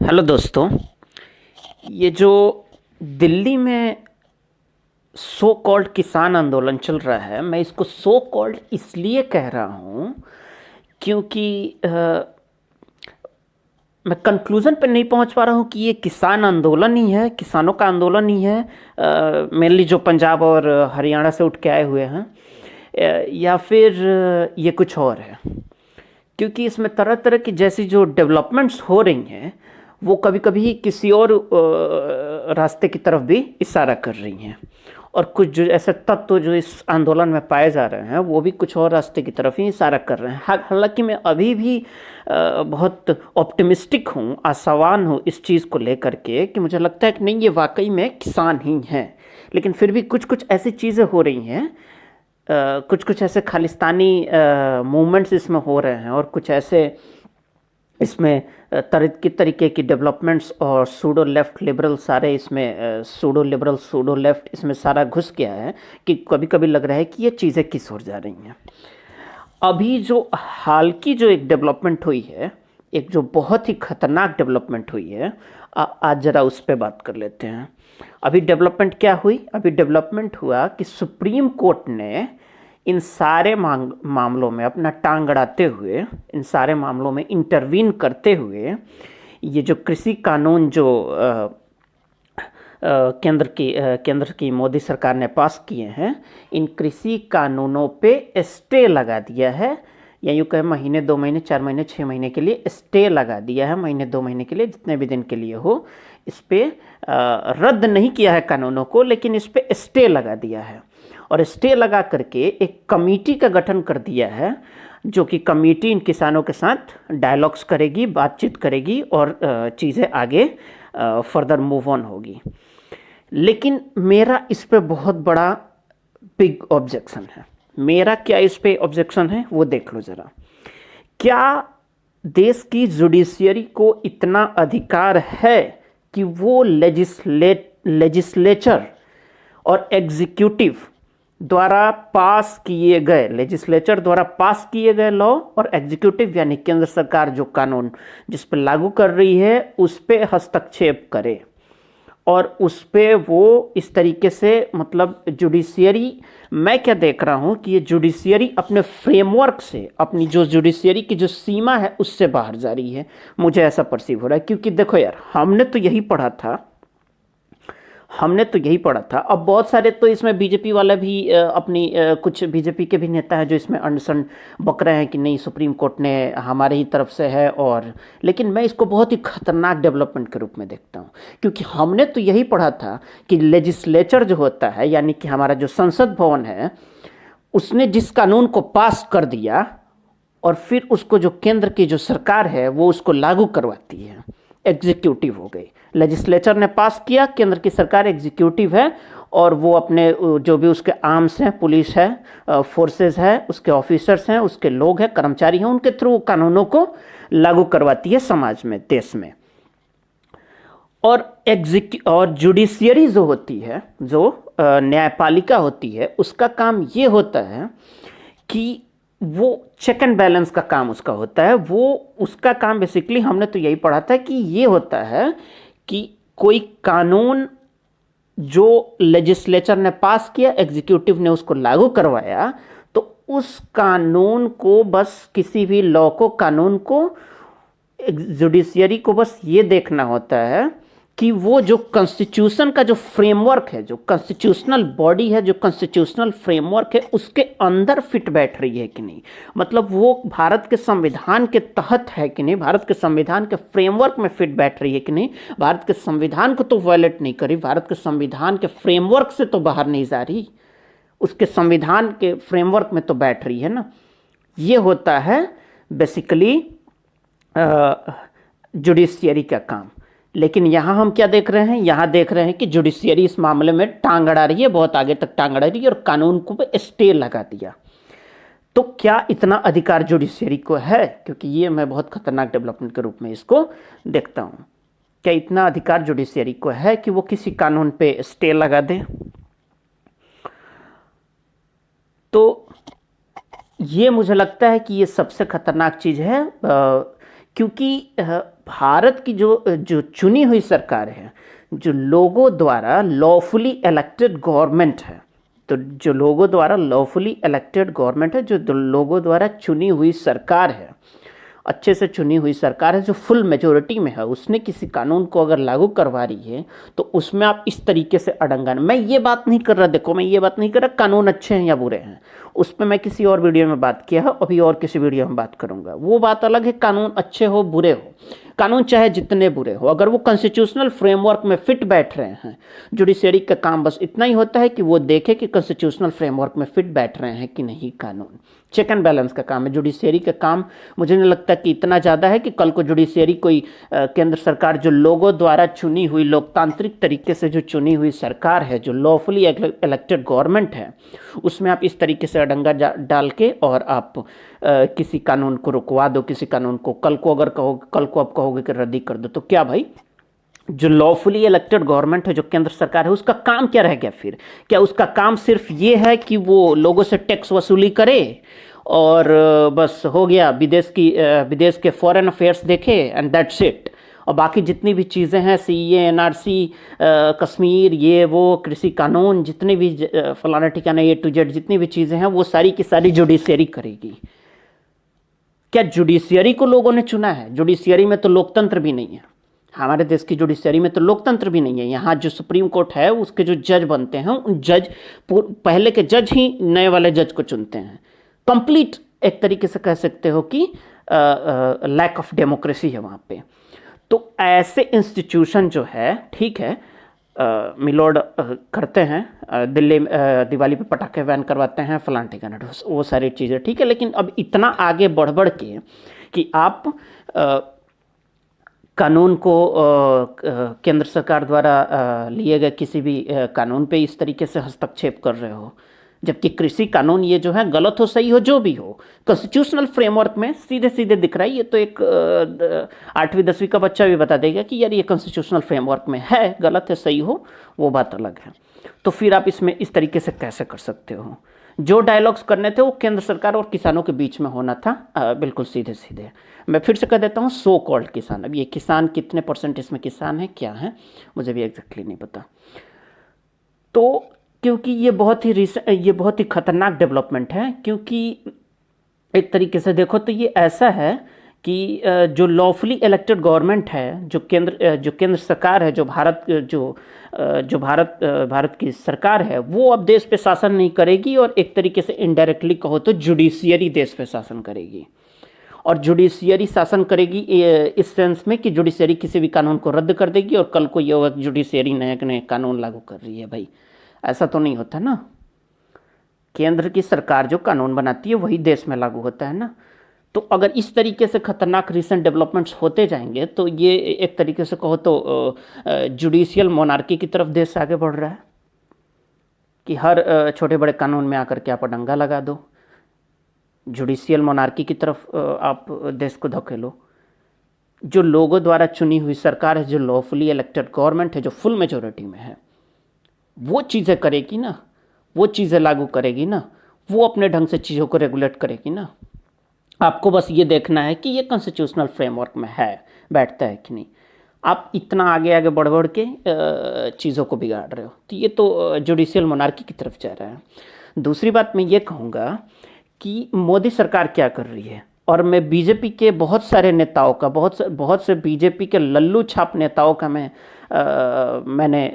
Hello दोस्तों। ये जो दिल्ली में सो कॉल्ड किसान आंदोलन चल रहा है, मैं इसको सो कॉल्ड इसलिए कह रहा हूँ क्योंकि मैं कंक्लूज़न पे नहीं पहुँच पा रहा हूँ कि ये किसान आंदोलन ही है, किसानों का आंदोलन ही है, मेनली जो पंजाब और हरियाणा से उठ के आए हुए हैं, या फिर ये कुछ और है। क्योंकि इसमें तरह तरह की जैसी जो डेवलपमेंट्स हो रही हैं वो कभी कभी किसी और रास्ते की तरफ भी इशारा कर रही हैं, और कुछ जो ऐसे तत्व जो इस आंदोलन में पाए जा रहे हैं वो भी कुछ और रास्ते की तरफ ही इशारा कर रहे हैं। हालांकि मैं अभी भी बहुत ऑप्टिमिस्टिक हूँ, आशावान हूँ इस चीज़ को लेकर के कि मुझे लगता है कि नहीं, ये वाकई में किसान ही हैं। लेकिन फिर भी कुछ कुछ ऐसी चीज़ें हो रही हैं, कुछ कुछ ऐसे खालिस्तानी मूवमेंट्स इसमें हो रहे हैं, और कुछ ऐसे इसमें तरीके की डेवलपमेंट्स और सूडो लेफ्ट लिबरल सारे इसमें सूडो लिबरल सूडो लेफ्ट इसमें सारा घुस गया है कि कभी कभी लग रहा है कि ये चीज़ें किस ओर जा रही हैं। अभी जो हाल की जो एक डेवलपमेंट हुई है, एक जो बहुत ही खतरनाक डेवलपमेंट हुई है, आज ज़रा उस पर बात कर लेते हैं। अभी डेवलपमेंट क्या हुई? अभी डेवलपमेंट हुआ कि सुप्रीम कोर्ट ने इन सारे मामलों में अपना टांग अड़ाते हुए, इन सारे मामलों में इंटरवीन करते हुए, ये जो कृषि कानून जो केंद्र की मोदी सरकार ने पास किए हैं, इन कृषि कानूनों पे स्टे लगा दिया है, या यूँ कहें महीने 2 महीने 4 महीने 6 महीने के लिए स्टे लगा दिया है। महीने 2 महीने के लिए, जितने भी दिन के लिए हो, इस पे रद्द नहीं किया है कानूनों को, लेकिन इस पे स्टे लगा दिया है। और स्टे लगा करके एक कमेटी का गठन कर दिया है, जो कि कमेटी इन किसानों के साथ डायलॉग्स करेगी, बातचीत करेगी, और चीज़ें आगे फर्दर मूव ऑन होगी। लेकिन मेरा इस पे बहुत बड़ा बिग ऑब्जेक्शन है। मेरा क्या इस पे ऑब्जेक्शन है वो देख लो ज़रा। क्या देश की जुडिशियरी को इतना अधिकार है कि वो लेजिस्लेचर और एग्जीक्यूटिव द्वारा पास किए गए, लेजिस्लेचर द्वारा पास किए गए लॉ, और एग्जीक्यूटिव यानी केंद्र सरकार जो कानून जिस पर लागू कर रही है उस पर हस्तक्षेप करे, और उस पर वो इस तरीके से, मतलब जुडिशियरी, मैं क्या देख रहा हूँ कि ये जुडिशियरी अपने फ्रेमवर्क से, अपनी जो जुडिशियरी की जो सीमा है उससे बाहर जा रही है। मुझे ऐसा परसीव हो रहा है। क्योंकि देखो यार, हमने तो यही पढ़ा था। अब बहुत सारे तो इसमें बीजेपी वाले भी अपनी कुछ बीजेपी के भी नेता हैं जो इसमें अनशन बक रहे हैं कि नहीं, सुप्रीम कोर्ट ने हमारे ही तरफ से है। और लेकिन मैं इसको बहुत ही खतरनाक डेवलपमेंट के रूप में देखता हूँ, क्योंकि हमने तो यही पढ़ा था कि लेजिस्लेचर जो होता है, यानी कि हमारा जो संसद भवन है, उसने जिस कानून को पास कर दिया और फिर उसको जो केंद्र की जो सरकार है वो उसको लागू करवाती है। एग्जीक्यूटिव हो गई। लेजिस्लेचर ने पास किया, केंद्र की सरकार एग्जीक्यूटिव है, और वो अपने जो भी उसके आर्म्स हैं, पुलिस है, फोर्सेस है, उसके ऑफिसर्स हैं, उसके लोग हैं, कर्मचारी हैं, उनके थ्रू कानूनों को लागू करवाती है समाज में, देश में। और जुडिशियरी जो होती है, जो न्यायपालिका होती है, उसका काम ये होता है कि वो चेक एंड बैलेंस का काम उसका होता है। वो उसका काम बेसिकली, हमने तो यही पढ़ा था कि ये होता है कि कोई कानून जो लेजिस्लेचर ने पास किया, एग्जीक्यूटिव ने उसको लागू करवाया, तो उस कानून को, बस किसी भी लॉ को, कानून को, जुडिशियरी को बस ये देखना होता है कि वो जो कॉन्स्टिट्यूशन का जो फ्रेमवर्क है, जो कॉन्स्टिट्यूशनल बॉडी है, जो कॉन्स्टिट्यूशनल फ्रेमवर्क है, उसके अंदर फिट बैठ रही है कि नहीं। मतलब वो भारत के संविधान के तहत है कि नहीं, भारत के संविधान के फ्रेमवर्क में फिट बैठ रही है कि नहीं, भारत के संविधान को तो वायलेट नहीं करी, भारत के संविधान के फ्रेमवर्क से तो बाहर नहीं जा रही, उसके संविधान के फ्रेमवर्क में तो बैठ रही है ना। ये होता है बेसिकली जुडिशियरी का काम। लेकिन यहाँ हम क्या देख रहे हैं? यहाँ देख रहे हैं कि जुडिशियरी इस मामले में टांग अड़ा रही है, बहुत आगे तक टांग अड़ा रही है, और कानून को पे स्टे लगा दिया। तो क्या इतना अधिकार जुडिशियरी को है? क्योंकि ये मैं बहुत खतरनाक डेवलपमेंट के रूप में इसको देखता हूँ। क्या इतना अधिकार जुडिशियरी को है कि वो किसी कानून पे स्टे लगा दे? तो ये मुझे लगता है कि ये सबसे खतरनाक चीज़ है, क्योंकि भारत की जो जो चुनी हुई सरकार है, जो लोगों द्वारा लॉफुली इलेक्टेड गवर्नमेंट है, तो जो लोगों द्वारा लॉफुली इलेक्टेड गवर्नमेंट है, जो लोगों द्वारा चुनी हुई सरकार है, अच्छे से चुनी हुई सरकार है, जो फुल मेजोरिटी में है, उसने किसी कानून को अगर लागू करवा रही है तो उसमें आप इस तरीके से अड़ंगा। मैं ये बात नहीं कर रहा, देखो मैं ये बात नहीं कर रहा कानून अच्छे हैं या बुरे हैं, उस पर मैं किसी और वीडियो में बात किया है, अभी और किसी वीडियो में बात करूंगा। वो बात अलग है, कानून अच्छे हो बुरे हो, कानून चाहे जितने बुरे हो, अगर वो कॉन्स्टिट्यूशनल फ्रेमवर्क में फिट बैठ रहे हैं, जुडिशरी का काम बस इतना ही होता है कि वो देखे कि कॉन्स्टिट्यूशनल फ्रेमवर्क में फिट बैठ रहे हैं कि नहीं कानून। चेक एंड बैलेंस का काम है जुडिशरी का काम। मुझे नहीं लगता कि इतना ज़्यादा है कि कल को जुडिशरी कोई केंद्र सरकार, जो लोगों द्वारा चुनी हुई, लोकतांत्रिक तरीके से जो चुनी हुई सरकार है, जो लॉफुली इलेक्टेड गवर्नमेंट है, उसमें आप इस तरीके से अड़ंगा डाल के और आप किसी कानून को रुकवा दो, किसी कानून को कल को अगर कहोगे, कल को आप कहोगे कि रद्दी कर दो, तो क्या भाई जो लॉफुली इलेक्टेड गवर्नमेंट है, जो केंद्र सरकार है, उसका काम क्या रह गया फिर? क्या उसका काम सिर्फ ये है कि वो लोगों से टैक्स वसूली करे और बस हो गया, विदेश के फॉरेन अफेयर्स देखे एंड दैट्स इट, और बाकी जितनी भी चीज़ें हैं, सीए, एनआरसी, कश्मीर, ये वो, कृषि कानून, जितनी भी फलाना ठिकाना ए टू जेड जितनी भी चीज़ें हैं, वो सारी की सारी जुडिशरी करेगी? क्या जुडिशरी को लोगों ने चुना है? जुडिशरी में तो लोकतंत्र भी नहीं है, हमारे देश की जुडिशरी में तो लोकतंत्र भी नहीं है। यहाँ जो सुप्रीम कोर्ट है, उसके जो जज बनते हैं, उन जज, पहले के जज ही नए वाले जज को चुनते हैं। कंप्लीट एक तरीके से कह सकते हो कि लैक ऑफ डेमोक्रेसी है वहाँ पे। तो ऐसे इंस्टीट्यूशन जो है, ठीक है, मिलोड करते हैं, दिवाली पे पटाखे बैन करवाते हैं, फलान ठिकाना, वो सारी चीज़ें ठीक है, लेकिन अब इतना आगे बढ़ बढ़ के कि आप कानून को केंद्र सरकार द्वारा लिए गए किसी भी कानून पे इस तरीके से हस्तक्षेप कर रहे हो, जबकि कृषि कानून ये जो है, गलत हो सही हो जो भी हो, कॉन्स्टिट्यूशनल फ्रेमवर्क में सीधे सीधे दिख रहा है। ये तो एक 8वीं 10वीं का बच्चा भी बता देगा कि यार ये कॉन्स्टिट्यूशनल फ्रेमवर्क में है, गलत है सही हो वो बात अलग है। तो फिर आप इसमें इस तरीके से कैसे कर सकते हो? जो डायलॉग्स करने थे वो केंद्र सरकार और किसानों के बीच में होना था, बिल्कुल सीधे सीधे। मैं फिर से कह देता हूँ, सो कॉल्ड किसान, अब ये किसान कितने परसेंट इसमें किसान है, क्या है, मुझे भी एग्जैक्टली नहीं पता। तो क्योंकि ये बहुत ही खतरनाक डेवलपमेंट है, क्योंकि एक तरीके से देखो तो ये ऐसा है कि जो लॉफुली इलेक्टेड गवर्नमेंट है, जो केंद्र सरकार है, जो भारत की सरकार है, वो अब देश पे शासन नहीं करेगी, और एक तरीके से इनडायरेक्टली कहो तो जुडिशियरी देश पे शासन करेगी। और जुडिशियरी शासन करेगी इस सेंस में कि जुडिशियरी किसी भी कानून को रद्द कर देगी, और कल को ये होगा जुडिशियरी नए नए कानून लागू कर रही है। भाई ऐसा तो नहीं होता ना, केंद्र की सरकार जो कानून बनाती है वही देश में लागू होता है ना। तो अगर इस तरीके से खतरनाक रिसेंट डेवलपमेंट्स होते जाएंगे तो ये एक तरीके से कहो तो जुडिशियल मोनार्की की तरफ देश आगे बढ़ रहा है, कि हर छोटे बड़े कानून में आकर के आप डंगा लगा दो, जुडिशियल मोनार्की की तरफ आप देश को धकेलो। जो लोगों द्वारा चुनी हुई सरकार है, जो लॉफुली इलेक्टेड गवर्नमेंट है, जो फुल मेजोरिटी में है, वो चीज़ें करेगी ना, वो चीज़ें लागू करेगी ना, वो अपने ढंग से चीज़ों को रेगुलेट करेगी ना। आपको बस ये देखना है कि ये कॉन्स्टिट्यूशनल फ्रेमवर्क में है, बैठता है कि नहीं। आप इतना आगे आगे बढ़ बढ़ के चीज़ों को बिगाड़ रहे हो, तो ये तो जुडिशियल मोनार्की की तरफ जा रहा है। दूसरी बात मैं ये कहूँगा कि मोदी सरकार क्या कर रही है, और मैं बीजेपी के बहुत सारे नेताओं का, बहुत से बीजेपी के लल्लू छाप नेताओं का मैंने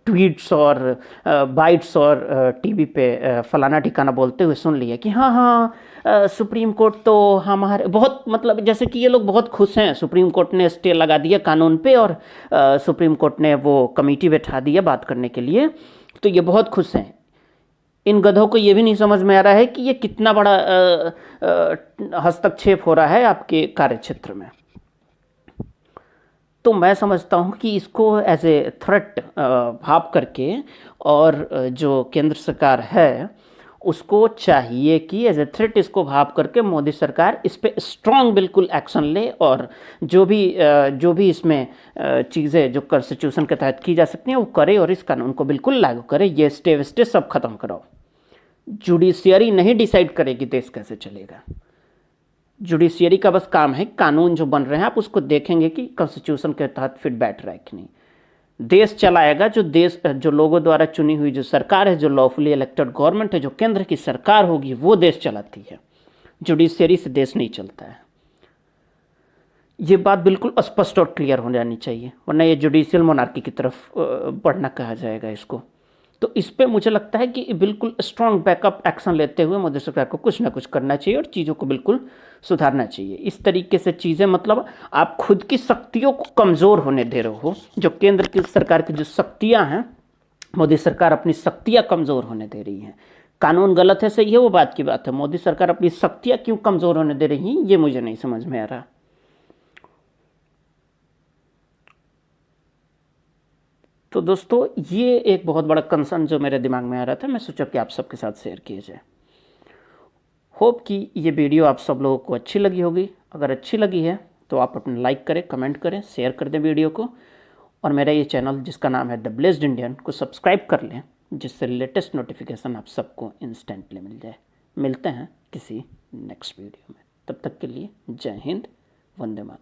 ट्वीट्स और बाइट्स और टीवी पे फलाना ठिकाना बोलते हुए सुन लिया कि हाँ सुप्रीम कोर्ट तो हमारे बहुत, मतलब जैसे कि ये लोग बहुत खुश हैं, सुप्रीम कोर्ट ने स्टे लगा दिया कानून पे, और सुप्रीम कोर्ट ने वो कमेटी बैठा दिया बात करने के लिए, तो ये बहुत खुश हैं। इन गधों को ये भी नहीं समझ में आ रहा है कि ये कितना बड़ा हस्तक्षेप हो रहा है आपके कार्यक्षेत्र में। तो मैं समझता हूँ कि इसको एज ए थ्रेट भाव करके, और जो केंद्र सरकार है उसको चाहिए कि एज ए थ्रेट इसको भाव करके मोदी सरकार इस पे स्ट्रॉन्ग बिल्कुल एक्शन ले, और जो भी इसमें चीज़ें जो कॉन्स्टिट्यूशन के तहत की जा सकती हैं वो करे, और इस कानून को बिल्कुल लागू करे। ये स्टे वेस्टे सब खत्म कराओ। जुडिशियरी नहीं डिसाइड करेगी देश कैसे चलेगा, जुडिशियरी का बस काम है कानून जो बन रहे हैं आप उसको देखेंगे कि कॉन्स्टिट्यूशन के तहत फिट बैठ रहा है कि नहीं। देश चलाएगा जो लोगों द्वारा चुनी हुई जो सरकार है, जो लॉफुली इलेक्टेड गवर्नमेंट है, जो केंद्र की सरकार होगी, वो देश चलाती है। जुडिशियरी से देश नहीं चलता है। ये बात बिल्कुल स्पष्ट और क्लियर हो जानी चाहिए, वरना ये जुडिशियल मोनार्की की तरफ बढ़ना कहा जाएगा इसको। तो इस पे मुझे लगता है कि बिल्कुल स्ट्रॉन्ग बैकअप एक्शन लेते हुए मोदी सरकार को कुछ ना कुछ करना चाहिए और चीज़ों को बिल्कुल सुधारना चाहिए। इस तरीके से चीज़ें, मतलब आप खुद की शक्तियों को कमज़ोर होने दे रहे हो। जो केंद्र की सरकार की जो शक्तियाँ हैं, मोदी सरकार अपनी शक्तियाँ कमज़ोर होने दे रही हैं। कानून गलत है, सही है, वो बात की बात है। मोदी सरकार अपनी शक्तियाँ क्यों कमज़ोर होने दे रही हैं, ये मुझे नहीं समझ में आ रहा। तो दोस्तों, ये एक बहुत बड़ा कंसर्न जो मेरे दिमाग में आ रहा था, मैं सोचा कि आप सबके साथ शेयर किया जाए। होप कि ये वीडियो आप सब लोगों को अच्छी लगी होगी। अगर अच्छी लगी है तो आप अपना लाइक करें, कमेंट करें, शेयर कर दें वीडियो को, और मेरा ये चैनल जिसका नाम है द ब्लेस्ड इंडियन को सब्सक्राइब कर लें, जिससे लेटेस्ट नोटिफिकेशन आप सबको इंस्टेंटली मिल जाए। मिलते हैं किसी नेक्स्ट वीडियो में, तब तक के लिए जय हिंद, वंदे मातरम।